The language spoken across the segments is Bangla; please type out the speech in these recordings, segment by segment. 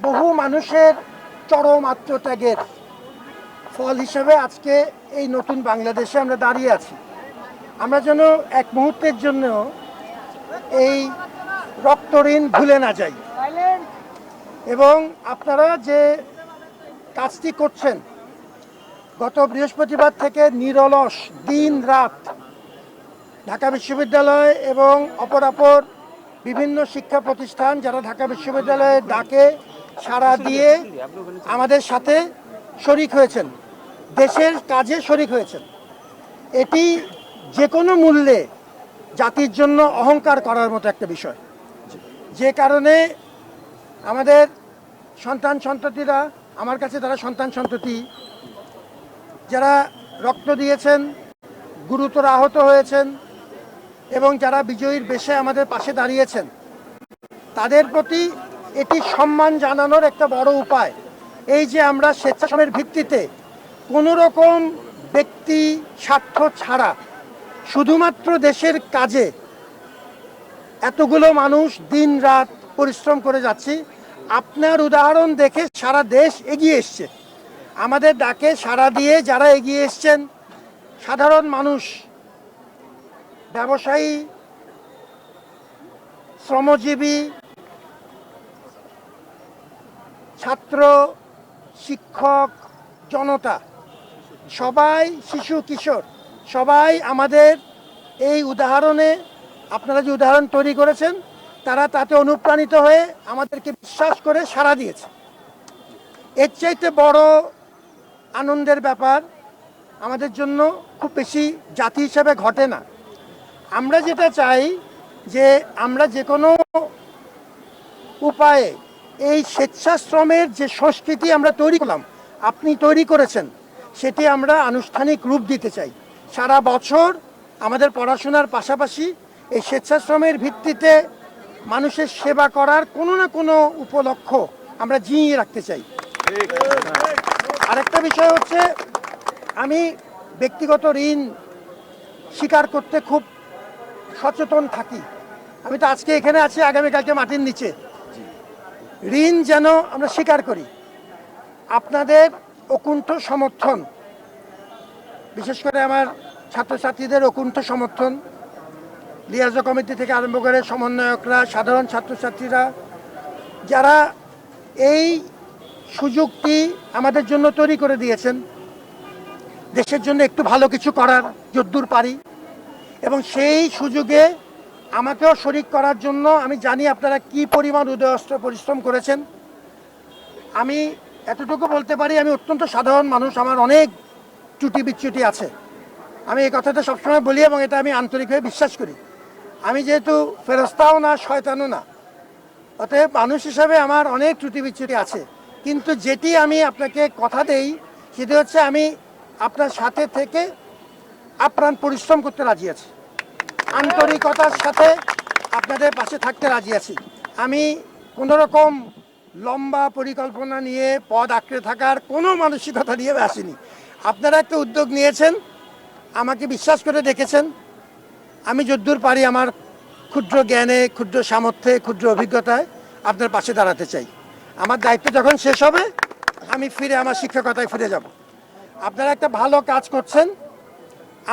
বহু মানুষের চরম আত্মত্যাগের ফল হিসেবে আজকে এই নতুন বাংলাদেশে আমরা দাঁড়িয়ে আছি। আমরা যেন এক মুহূর্তের জন্য এই রক্তঋণ ভুলে না যাই এবং আপনারা যে কাজটি করছেন গত বৃহস্পতিবার থেকে নিরলস দিন রাত ঢাকা বিশ্ববিদ্যালয় এবং অপর বিভিন্ন শিক্ষা প্রতিষ্ঠান যারা ঢাকা বিশ্ববিদ্যালয়ের ডাকে সাড়া দিয়ে আমাদের সাথে শরিক হয়েছেন, দেশের কাজে শরিক হয়েছেন, এটি যে কোনো মূল্যে জাতির জন্য অহংকার করার মতো একটা বিষয়। যে কারণে আমাদের সন্তান সন্ততিরা, আমার কাছে তারা সন্তান সন্ততি, যারা রক্ত দিয়েছেন, গুরুতর আহত হয়েছেন এবং যারা বিজয়ীর বেশে আমাদের পাশে দাঁড়িয়েছেন, তাদের প্রতি এটি সম্মান জানানোর একটা বড় উপায়। এই যে আমরা স্বেচ্ছাসেবকের ভিত্তিতে কোনো রকম ব্যক্তি স্বার্থ ছাড়া শুধুমাত্র দেশের কাজে এতগুলো মানুষ দিন রাত পরিশ্রম করে যাচ্ছি। আপনার উদাহরণ দেখে সারা দেশ এগিয়ে এসছে। আমাদের ডাকে সাড়া দিয়ে যারা এগিয়ে এসছেন, সাধারণ মানুষ, ব্যবসায়ী, শ্রমজীবী, ছাত্র, শিক্ষক, জনতা, সবাই, শিশু কিশোর, সবাই আমাদের এই উদাহরণে, আপনারা যে উদাহরণ তৈরি করেছেন, তারা তাতে অনুপ্রাণিত হয়ে আমাদেরকে বিশ্বাস করে সাড়া দিয়েছে। এর চাইতে বড় আনন্দের ব্যাপার আমাদের জন্য খুব বেশি জাতি হিসাবে ঘটে না। আমরা যেটা চাই যে আমরা যে কোনো উপায়ে এই স্বেচ্ছাশ্রমের যে সংস্কৃতি আমরা তৈরি করলাম, আপনি তৈরি করেছেন, সেটি আমরা আনুষ্ঠানিক রূপ দিতে চাই। সারা বছর আমাদের পড়াশোনার পাশাপাশি এই স্বেচ্ছাশ্রমের ভিত্তিতে মানুষের সেবা করার কোনো না কোনো উপলক্ষ আমরা জিইয়ে রাখতে চাই। আরেকটা বিষয় হচ্ছে, আমি ব্যক্তিগত ঋণ স্বীকার করতে খুব সচেতন থাকি। আমি তো আজকে এখানে আছি, আগামীকালকে মাটির নিচে। ঋণ যেন আমরা স্বীকার করি। আপনাদের অকুণ্ঠ সমর্থন, বিশেষ করে আমার ছাত্রছাত্রীদের অকুণ্ঠ সমর্থন, লিয়াজো কমিটি থেকে আরম্ভ করে সমন্বয়করা, সাধারণ ছাত্রছাত্রীরা, যারা এই সুযোগটি আমাদের জন্য তৈরি করে দিয়েছেন, দেশের জন্য একটু ভালো কিছু করার যদ্দূর পারি, এবং সেই সুযোগে আমাকেও শরিক করার জন্য আমি জানি আপনারা কি পরিমাণ উদয়স্ত পরিশ্রম করেছেন। আমি এতটুকু বলতে পারি, আমি অত্যন্ত সাধারণ মানুষ, আমার অনেক ত্রুটি বিচ্যুতি আছে। আমি এই কথাটা সবসময় বলি এবং এটা আমি আন্তরিকভাবে বিশ্বাস করি। আমি যেহেতু ফেরেশতাও না, শয়তানও না, অতএব মানুষ হিসাবে আমার অনেক ত্রুটি বিচ্যুতি আছে। কিন্তু যেটি আমি আপনাকে কথা দেই, সেটি হচ্ছে আমি আপনার সাথে থেকে আপ্রাণ পরিশ্রম করতে রাজি আছি, আন্তরিকতার সাথে আপনাদের পাশে থাকতে রাজি আছি। আমি কোনো রকম লম্বা পরিকল্পনা নিয়ে পদ আঁকড়ে থাকার কোনো মানসিকতা নিয়ে আসিনি। আপনারা একটা উদ্যোগ নিয়েছেন, আমাকে বিশ্বাস করে দেখেছেন। আমি যদ্দূর পারি আমার ক্ষুদ্র জ্ঞানে, ক্ষুদ্র সামর্থ্যে, ক্ষুদ্র অভিজ্ঞতায় আপনার পাশে দাঁড়াতে চাই। আমার দায়িত্ব যখন শেষ হবে, আমি ফিরে আমার শিক্ষকতায় ফিরে যাব। আপনারা একটা ভালো কাজ করছেন,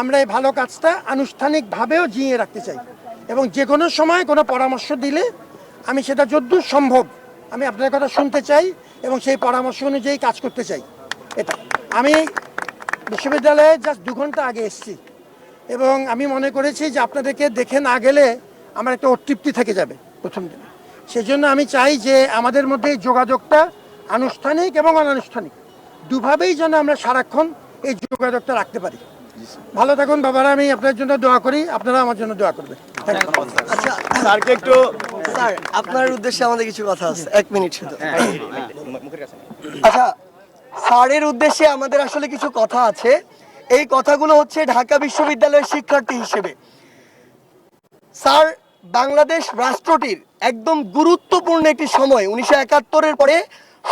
আমরা এই ভালো কাজটা আনুষ্ঠানিকভাবেও জিইয়ে রাখতে চাই এবং যে কোনো সময় কোনো পরামর্শ দিলে আমি সেটা যদ্দূর সম্ভব আমি আপনার কথা শুনতে চাই এবং সেই পরামর্শ অনুযায়ী কাজ করতে চাই। এটা আমি বিশ্ববিদ্যালয়ে জাস্ট 2 ঘন্টা আগে এসেছি এবং আমি মনে করেছি যে আপনাদেরকে দেখে না গেলে আমার একটা অতৃপ্তি থেকে যাবে প্রথম দিনে। সেজন্য আমি চাই যে আমাদের মধ্যে এই যোগাযোগটা আনুষ্ঠানিক এবং অনানুষ্ঠানিক দুভাবেই যেন আমরা সারাক্ষণ এই যোগাযোগটা রাখতে পারি। ভালো থাকুন বাবারা, আমি আপনার জন্য দোয়া করি, আপনারা আমার জন্য দোয়া করবেন। আচ্ছা স্যারকে একটু, স্যার আপনার উদ্দেশ্যে আমাদের কিছু কথা আছে, 1 মিনিট শুধু। আচ্ছা স্যারের উদ্দেশ্যে আমাদের আসলে কিছু কথা আছে। এই কথাগুলো হচ্ছে ঢাকা বিশ্ববিদ্যালয়ের শিক্ষার্থী হিসেবে। স্যার, বাংলাদেশ রাষ্ট্রটির একদম গুরুত্বপূর্ণ একটি সময়, 1971-এর পরে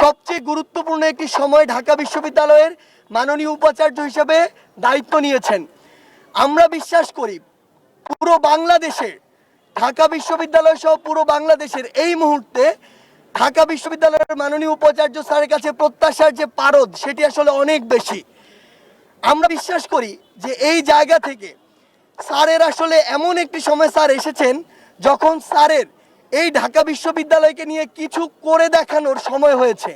সবচেয়ে গুরুত্বপূর্ণ একটি সময় ঢাকা বিশ্ববিদ্যালয়ের মাননীয় উপাচার্য হিসেবে দায়িত্ব নিয়েছেন। আমরা বিশ্বাস করি পুরো বাংলাদেশে, ঢাকা বিশ্ববিদ্যালয় সহ পুরো বাংলাদেশের এই মুহূর্তে ঢাকা বিশ্ববিদ্যালয়ের মাননীয় উপাচার্য স্যারের কাছে প্রত্যাশার যে পারদ সেটি আসলে অনেক বেশি। আমরা বিশ্বাস করি যে এই জায়গা থেকে স্যারের আসলে এমন একটি সময় স্যার এসেছেন যখন স্যারের এই ঢাকা বিশ্ববিদ্যালয়কে নিয়ে কিছু করে দেখানোর সময় হয়েছে।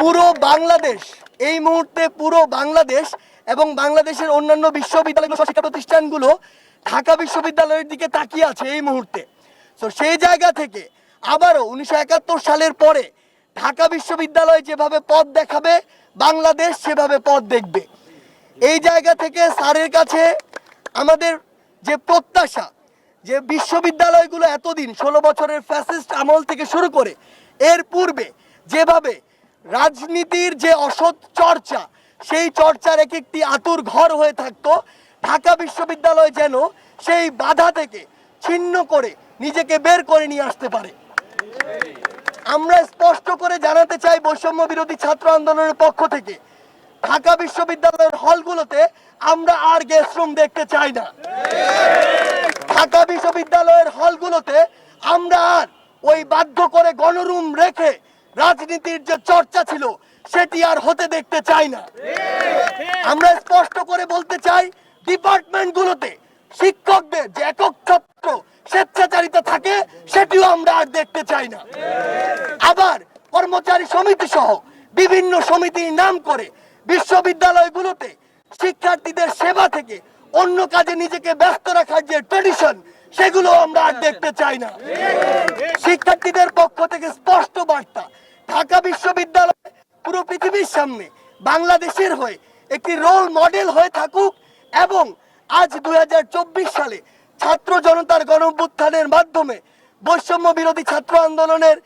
পুরো বাংলাদেশ এই মুহূর্তে পুরো বাংলাদেশ এবং বাংলাদেশের অন্যান্য বিশ্ববিদ্যালয় শিক্ষা প্রতিষ্ঠানগুলো ঢাকা বিশ্ববিদ্যালয়ের দিকে তাকিয়ে আছে এই মুহূর্তে। তো সেই জায়গা থেকে আবারও 1971 সালের পরে ঢাকা বিশ্ববিদ্যালয় যেভাবে পথ দেখাবে বাংলাদেশ সেভাবে পথ দেখবে। এই জায়গা থেকে স্যারের কাছে আমাদের যে প্রত্যাশা, যে বিশ্ববিদ্যালয়গুলো এতদিন 16 বছরের ফ্যাসিস্ট আমল থেকে শুরু করে এর পূর্বে যেভাবে রাজনীতির যে অসৎ চর্চা, সেই চর্চার এক একটি আতুর ঘর হয়ে থাকতো, ঢাকা বিশ্ববিদ্যালয় যেন সেই বাধা থেকে ছিন্ন করে নিজেকে বের করে নিয়ে আসতে পারে। আমরা স্পষ্ট করে জানাতে চাই বৈষম্য বিরোধী ছাত্র আন্দোলনের পক্ষ থেকে, ঢাকা বিশ্ববিদ্যালয়ের হলগুলোতে আমরা আর গেস্ট রুম দেখতে চাই না। ঢাকা বিশ্ববিদ্যালয়ের হলগুলোতে আমরা আর ওই বাধ্য করে গণরুম রেখে রাজনীতির যে চর্চা ছিল সেটি আর হতে দেখতে চাই না। আমরা স্পষ্ট করে বলতে চাই, ডিপার্টমেন্টগুলোতে শিক্ষকদের যে একক ছাত্র স্বেচ্ছাচারিতা থাকে সেটিও আমরা আর দেখতে চাই না। আবার কর্মচারী সমিতি সহ বিভিন্ন সমিতির নাম করে বিশ্ববিদ্যালয়গুলোতে শিক্ষার্থীদের সেবা থেকে অন্য কাজে নিজেকে ব্যস্ত রাখার যে ট্র্যাডিশন সেগুলো আমরা আর দেখতে চাই না। শিক্ষার্থীদের পক্ষ থেকে স্পষ্ট বার্তা, ঢাকা বিশ্ববিদ্যালয় পুরো পৃথিবীর সামনে বাংলাদেশের হয়ে একটি রোল মডেল হয়ে থাকুক এবং আজ 2024 সালে ছাত্র জনতার গণঅভ্যুত্থানের মাধ্যমে বৈষম্য বিরোধী ছাত্র আন্দোলনের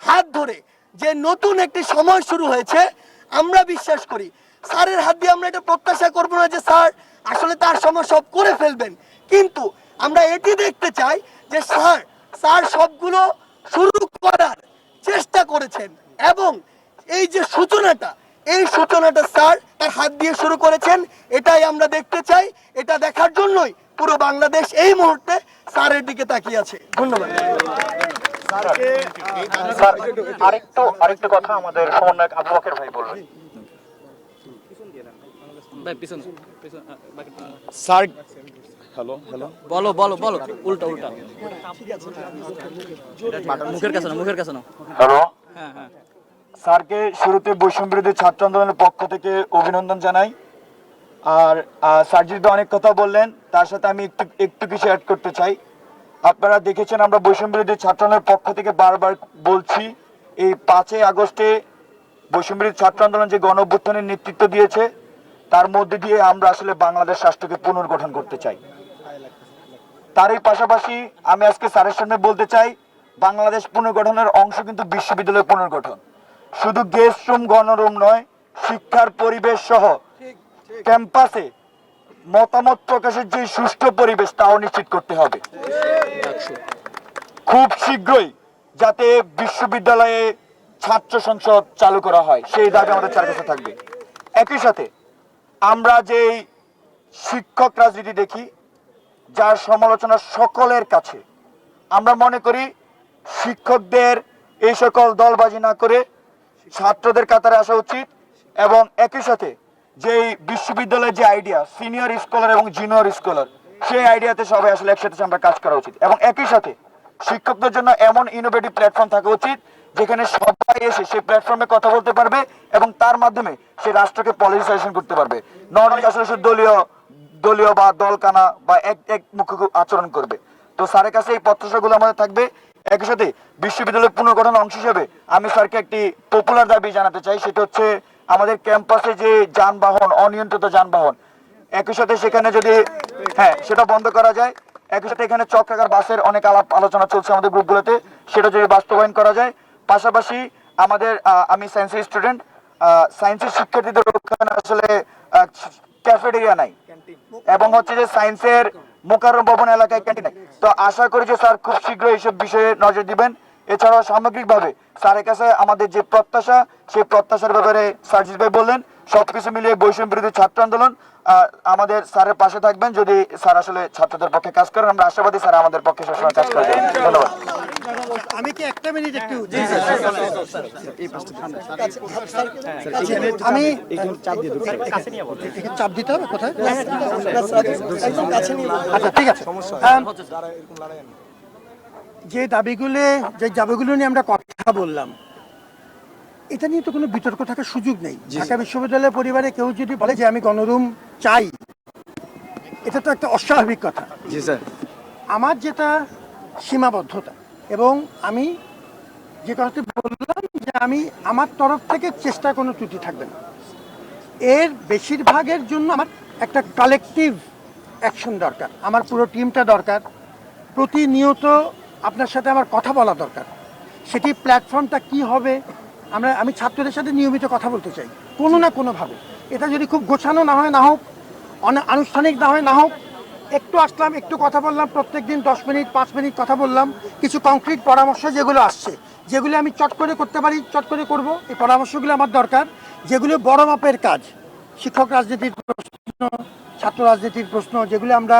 হাত ধরে যে নতুন একটি সময় শুরু হয়েছে, আমরা বিশ্বাস করি স্যারের হাত দিয়ে আমরা এটা প্রত্যাশা করব না যে স্যার আসলে তার সময় সব করে ফেলবেন, কিন্তু আমরা এটি দেখতে চাই যে স্যার সবগুলো শুরু করার চেষ্টা করেছেন এবং এই যে সূচনাটা, এই সূচনাটা স্যার তার হাত দিয়ে শুরু করেছেন, এটাই আমরা দেখতে চাই। এটা দেখার জন্যই পুরো বাংলাদেশ এই মুহূর্তে স্যারের দিকে তাকিয়ে আছে। ধন্যবাদ। স্যার আরেকটু কথা আমাদের সমন্বয়ক আবু বকর ভাই বলবেন। স্যার হ্যালো বলো উল্টা মুখের কাছে না হ্যালো হ্যাঁ হ্যাঁ স্যারকে শুরুতে বৈষম্য বিরোধী ছাত্র আন্দোলনের পক্ষ থেকে অভিনন্দন জানাই। আর স্যার যদি অনেক কথা বললেন, তার সাথে আমি একটু কিছু অ্যাড করতে চাই। আপনারা দেখেছেন আমরা বৈষম্য বিরোধী ছাত্র আন্দোলনের পক্ষ থেকে বারবার বলছি, এই 5ই আগস্টে বৈষম্য বিরোধী ছাত্র আন্দোলন যে গণ অভ্যুত্থানের নেতৃত্ব দিয়েছে, তার মধ্যে দিয়ে আমরা আসলে বাংলাদেশ রাষ্ট্রকে পুনর্গঠন করতে চাই। তারই পাশাপাশি আমি আজকে স্যারের সামনে বলতে চাই, বাংলাদেশ পুনর্গঠনের অংশ কিন্তু বিশ্ববিদ্যালয় পুনর্গঠন। শুধু গেস্ট রুম গণরুম নয়, শিক্ষার পরিবেশ সহ ক্যাম্পাসে মতামত প্রকাশের যে সুষ্ঠু পরিবেশ তাও নিশ্চিত করতে হবে। খুব শীঘ্রই যাতে বিশ্ববিদ্যালয়ে ছাত্র সংসদ চালু করা হয় সেই দাবি আমাদের চার কাছে থাকবে। একই সাথে আমরা যে শিক্ষক রাজনীতি দেখি, যার সমালোচনা সকলের কাছে, আমরা মনে করি শিক্ষকদের এই সকল দলবাজি না করে ছাত্রদের কাতারে আসা উচিত এবং একই সাথে যে বিশ্ববিদ্যালয়ের যে আইডিয়া সিনিয়র স্কলার এবং জুনিয়র স্কলার, সেই আইডিয়াতে সবাই আসলে একসাথে আমরা কাজ করা উচিত এবং একই সাথে শিক্ষকদের জন্য এমন ইনোভেটিভ প্ল্যাটফর্ম থাকা উচিত যেখানে সবাই এসে সেই প্ল্যাটফর্মে কথা বলতে পারবে এবং তার মাধ্যমে সে রাষ্ট্রকে পলিটিসাইজেশন করতে পারবে। নট আসলে দলীয় বা দলকানা বা এক মুখ্য আচরণ করবে। তো স্যারের কাছে এই প্রত্যাশাগুলো আমাদের থাকবে। একই সাথে বিশ্ববিদ্যালয় পুনর্গঠন অংশ হিসেবে আমি স্যারকে একটি পপুলার দাবি জানাতে চাই, সেটা হচ্ছে আমাদের ক্যাম্পাসে যে যানবাহন, অনিয়ন্ত্রিত যানবাহন, একই সাথে সেখানে যদি সেটা বন্ধ করা যায়, একই সাথে এখানে চক্রাকার বাসের অনেক আলাপ আলোচনা চলছে আমাদের গ্রুপগুলোতে, সেটা যদি বাস্তবায়ন করা যায়। পাশাপাশি আমাদের আমি সায়েন্সের স্টুডেন্ট, সায়েন্সের শিক্ষার্থীদের ওখানে আসলে ক্যাফেটেরিয়া নাই এবং হচ্ছে যে সায়েন্সের মোকাররম ভবন এলাকায় ক্যান্টিন নাই। তো আশা করি যে স্যার খুব শীঘ্রই এইসব বিষয়ে নজর দিবেন। এছাড়াও সামগ্রিকভাবে স্যারের কাছে আমাদের যে প্রত্যাশা, সেই প্রত্যাশার ব্যাপারে সার্জিস ভাই বললেন, সবকিছু মিলিয়ে বৈষম্য বিরোধী ছাত্র আন্দোলন আমাদের স্যারের পাশে থাকবেন। যদি স্যার আসলে ছাত্রদের পক্ষে কাজ করেন, আমরা আশাবাদী স্যার আমাদের পক্ষে সবসময় কাজ করবেন। ধন্যবাদ। আমি কি একটা মিনিট একটু আমি এখানে চাপ দিতে হবে কোথায়? একদম কাছে নিয়ে আচ্ছা ঠিক আছে। যে দাবিগুলো নিয়ে আমরা কথা বললাম, এটা নিয়ে তো কোনো বিতর্ক থাকার সুযোগ নেই। ঢাকা বিশ্ববিদ্যালয় পরিবারে কেউ যদি বলে যে আমি গণরুম চাই, এটা তো একটা অস্বাভাবিক কথা। জি স্যার। আমার যেটা সীমাবদ্ধতা, এবং আমি যে কথাটি বললাম যে আমি আমার তরফ থেকে চেষ্টা কোনো ত্রুটি থাকবে না। এর বেশিরভাগের জন্য আমার একটা কালেকটিভ অ্যাকশন দরকার, আমার পুরো টিমটা দরকার, প্রতিনিয়ত আপনার সাথে আমার কথা বলা দরকার। সেটি প্ল্যাটফর্মটা কি হবে, আমি ছাত্রদের সাথে নিয়মিত কথা বলতে চাই কোনো না কোনোভাবে। এটা যদি খুব গোছানো না হয় না হোক, আনুষ্ঠানিক না হয় না হোক, একটু আসলাম, একটু কথা বললাম, প্রত্যেক দিন 10 মিনিট 5 মিনিট কথা বললাম, কিছু কংক্রিট পরামর্শ যেগুলো আসছে, যেগুলো আমি চট করে করতে পারি চট করে করব, এই পরামর্শগুলো আমার দরকার। যেগুলো বড় মাপের কাজ, শিক্ষক রাজনীতির প্রশ্ন, ছাত্র রাজনীতির প্রশ্ন, যেগুলো আমরা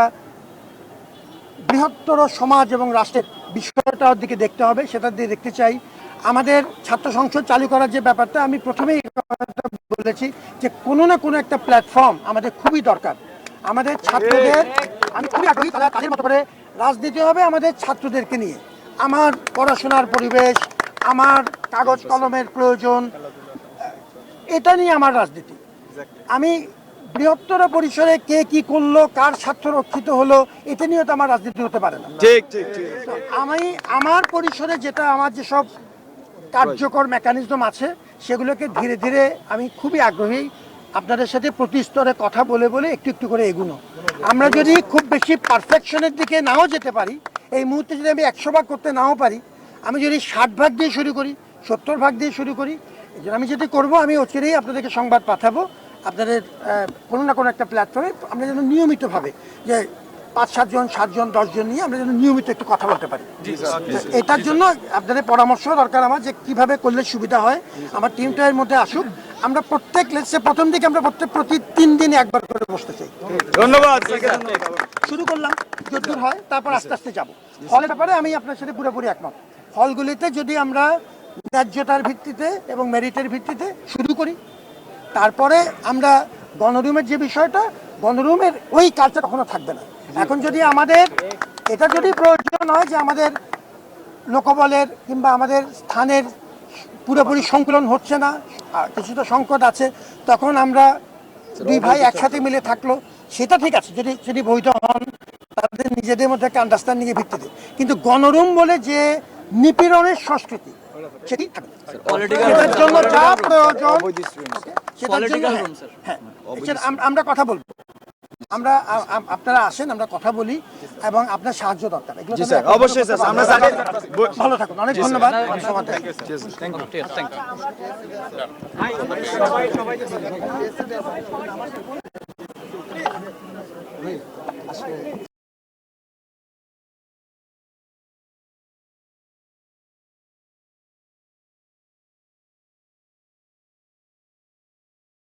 বৃহত্তর সমাজ এবং রাষ্ট্রের বিষয়টার দিকে দেখতে হবে, সেটা দিয়ে দেখতে চাই। আমাদের ছাত্র সংসদ চালু করার যে ব্যাপারটা, আমি প্রথমেই বলেছি যে কোনো না কোনো একটা প্ল্যাটফর্ম আমাদের খুবই দরকার। আমাদের ছাত্রদের, আমি খুবই আগ্রহী তাদের মতো করে রাজনীতি হবে আমাদের ছাত্রদেরকে নিয়ে। আমার পড়াশোনার পরিবেশ, আমার কাগজ কলমের প্রয়োজন, এটা নিয়ে আমার রাজনীতি। আমি বৃহত্তর পরিসরে কে কি করলো, কার স্বার্থ রক্ষিত হলো, এটা নিয়ে তো আমার রাজনীতি হতে পারে না। ঠিক ঠিক ঠিক। তো আমি আমার পরিসরে যেটা, আমার যেসব কার্যকর মেকানিজম আছে, সেগুলোকে ধীরে ধীরে আমি খুবই আগ্রহী আপনাদের সাথে প্রতি স্তরে কথা বলে বলে একটু একটু করে এগুনো। আমরা যদি খুব বেশি পারফেকশনের দিকে নাও যেতে পারি, এই মুহূর্তে যদি আমি 100 ভাগ করতে নাও পারি, আমি যদি 60 ভাগ দিয়ে শুরু করি, 70 ভাগ দিয়ে শুরু করি, আমি যেটি করব, আমি অচিরেই আপনাদেরকে সংবাদ পাঠাবো। আপনাদের কোনো না কোনো একটা প্ল্যাটফর্মে আমরা যেন নিয়মিতভাবে, যে 5-7 জন 7 জন 10 জন নিয়ে আমরা যেন নিয়মিত একটু কথা বলতে পারি। এটার জন্য আপনাদের পরামর্শ দরকার আমার, যে কিভাবে করলে সুবিধা হয়। আমার টিমটা এর মধ্যে আসুক। আমরা প্রত্যেক প্রথম দিকে আমরা প্রতি 3 দিনে একবার করে বসতে চাই। ধন্যবাদ। শুরু করলাম যতদূর হয়, তারপর আস্তে আস্তে যাবো। হলের ব্যাপারে আমি আপনার সাথে পুরোপুরি একমত। হলগুলিতে যদি আমরা ন্যায্যতার ভিত্তিতে এবং মেরিটের ভিত্তিতে শুরু করি, তারপরে আমরা গণরুমের যে বিষয়টা, গণরুমের ওই কালচার কখনো থাকবে না। এখন যদি আমাদের এটা যদি প্রয়োজন হয় যে আমাদের লোকবলের কিংবা আমাদের স্থানের পুরোপুরি সংকুলন হচ্ছে না, কিছুটা সংকট আছে, তখন আমরা 2 ভাই একসাথে মিলে থাকলো, সেটা ঠিক আছে যদি যদি বৈধ হন, তাদের নিজেদের মধ্যে একটা আন্ডারস্ট্যান্ডিংয়ের ভিত্তিতে। কিন্তু গণরুম বলে যে নিপীড়নের সংস্কৃতি, সেটি থাকবে। সেটার জন্য যা প্রয়োজন, সেটার জন্য হ্যাঁ, আমরা কথা বলবো। আপনারা আসেন, আমরা কথা বলি, এবং আপনার সাহায্য দরকার। এগুলো জি স্যার, অবশ্যই স্যার। আমরা ভালো থাকুন, অনেক ধন্যবাদ। Thank you.